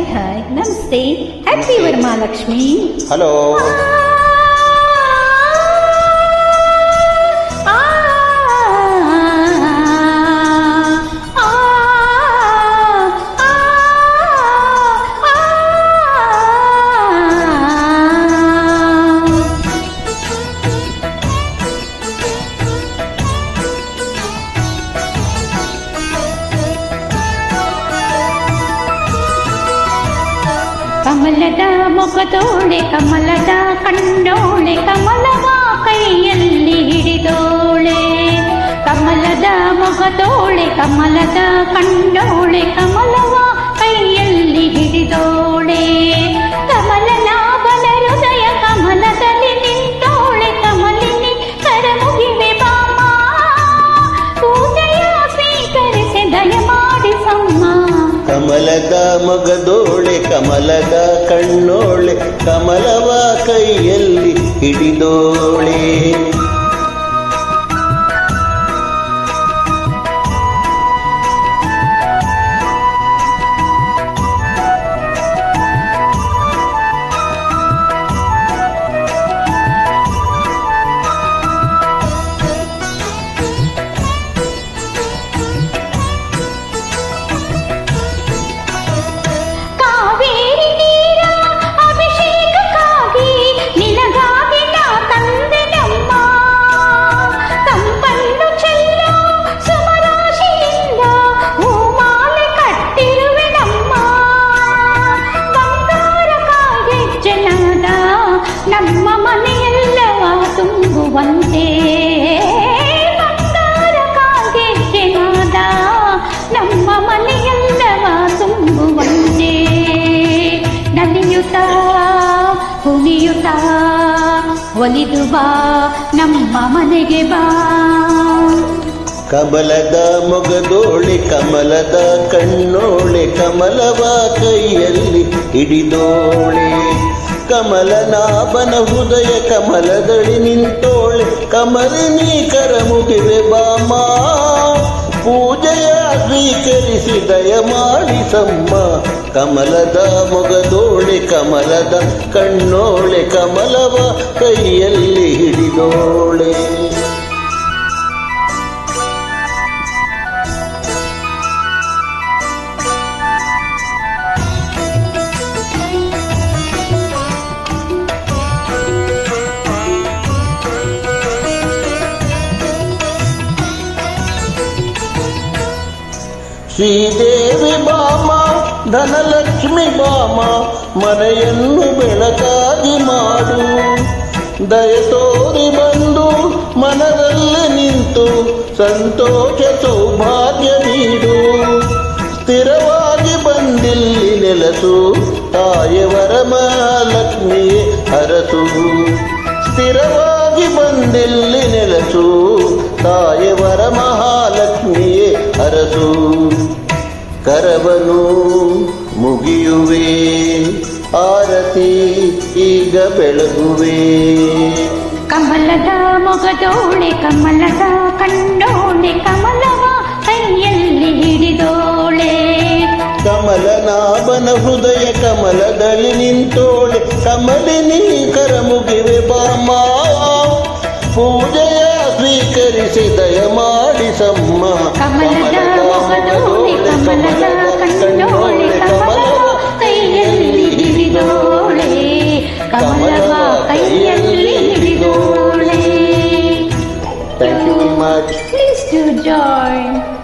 Hi ನಮಸ್ತೆ, happy Varamahalakshmi. Hello. ಕಮಲದ ಮೊಗದೋಳೆ, ಕಮಲದ ಕಣ್ಣೋಳೆ, ಕಮಲವ ಕೈಯಲ್ಲಿ ಹಿಡಿದೋಳೆ. ಕಮಲದ ಮೊಗದೋಳೆ, ಕಮಲದ ಕಣ್ಣೋಳೆ, ಕಮಲವ ಕೈಯಲ್ಲಿ ಹಿಡಿದೋಳೆ. ಕಮಲನಾಭನ ಹೃದಯ ಕಮಲದಲ್ಲಿ ನಿಂತೋಳೆ. ಕಮಲಿನಿ ಕರಮುಗಿವೆ ಬಾಮ, ಪೂಜೆಯ ಸ್ವೀಕರಿಸಿ ದಯಮಾಡಿಸಮ್ಮ. ಕಮಲದ ಮೊಗದೋಳೆ, ಕಮಲದ ಕಣ್ಣೋಳೆ, ಕಮಲವ ಕೈಯಲ್ಲಿ ಹಿಡಿದೋಳೆ. ನಮ್ಮ ಮನೆಯೆಲ್ಲವ ತುಂಬುವಂತೆ ಬಂಗಾರ ಕಾಗೆಜ್ಜೆನಾದ, ನಮ್ಮ ಮನೆಯೆಲ್ಲವ ತುಂಬುವಂತೆ. ನಲಿಯುತ್ತಾ ಕುಣಿಯುತ್ತಾ ಒಲಿದು ಬಾ, ನಮ್ಮ ಮನೆಗೆ ಬಾ. ಕಮಲದ ಮೊಗದೋಳೆ, ಕಮಲದ ಕಣ್ಣೋಳೆ, ಕಮಲವ ಕೈಯಲ್ಲಿ ಹಿಡಿದೋಳೆ. ಕಮಲನಾಭನ ಹೃದಯ ಕಮಲದಳಿ ನಿಂತೋಳೆ. ಕಮಲಿನಿ ಕರಮುಗಿವೆ ಬಾಮ, ಪೂಜೆಯ ಸ್ವೀಕರಿಸಿ ದಯಮಾಡಿಸಮ್ಮ. ಕಮಲದ ಮೊಗದೋಳೆ, ಕಮಲದ ಕಣ್ಣೋಳೆ, ಕಮಲವ ಕೈಯಲ್ಲಿ ಹಿಡಿದೋಳೆ. ಶ್ರೀದೇವಿ ಬಾಮ, ಧನಲಕ್ಷ್ಮಿ ಬಾಮ, ಮನೆಯನ್ನು ಬೆಳಕಾಗಿ ಮಾಡು. ದಯ ತೋರಿ ಬಂದು ಮನದಲ್ಲಿ ನಿಂತು ಸಂತೋಷ ಸೌಭಾಗ್ಯ ನೀಡು. ಸ್ಥಿರವಾಗಿ ಬಂದಿಲ್ಲಿ ನೆಲಸು, ತಾಯಿ ವರಮಹಾಲಕ್ಷ್ಮಿಯೇ ಹರಸು. ಸ್ಥಿರವಾಗಿ ಬಂದಿಲ್ಲಿ ನೆಲಸು, ತಾಯಿ ವರಮಹಾಲಕ್ಷ್ಮಿಯೇ ಹರಸು. ಕರವನು ಮುಗಿಯುವೆ, ಆರತಿ ಈಗ ಬೆಳಗುವೆ. ಕಮಲದ ಮೊಗದೋಳೆ, ಕಮಲದ ಕಣ್ಣೋಳೆ, ಕಮಲವ ಕೈಯಲ್ಲಿ ಹಿಡಿದೋಳೆ. ಕಮಲನಾಭನ ಹೃದಯ ಕಮಲದಲ್ಲಿ ನಿಂತೋಳೆ. ಕಮಲಿನಿ ಕರಮುಗಿವೆ ಬಾಮ, ಪೂಜೆಯ ಸ್ವೀಕರಿಸಿ ದಯಮಾಡಿಸಮ್ಮ. ಕಮಲದ ಮೊಗದೋಳೆ, ಕಮಲದ ಕಣ್ಣೋಳೆ, ಕಮಲವ ಕೈಯಲ್ಲಿ ಹಿಡಿದೋಳೆ. ಕಮಲವ ಕೈಯಲ್ಲಿ ಹಿಡಿದೋಳೆ. Thank you very much. Please do join.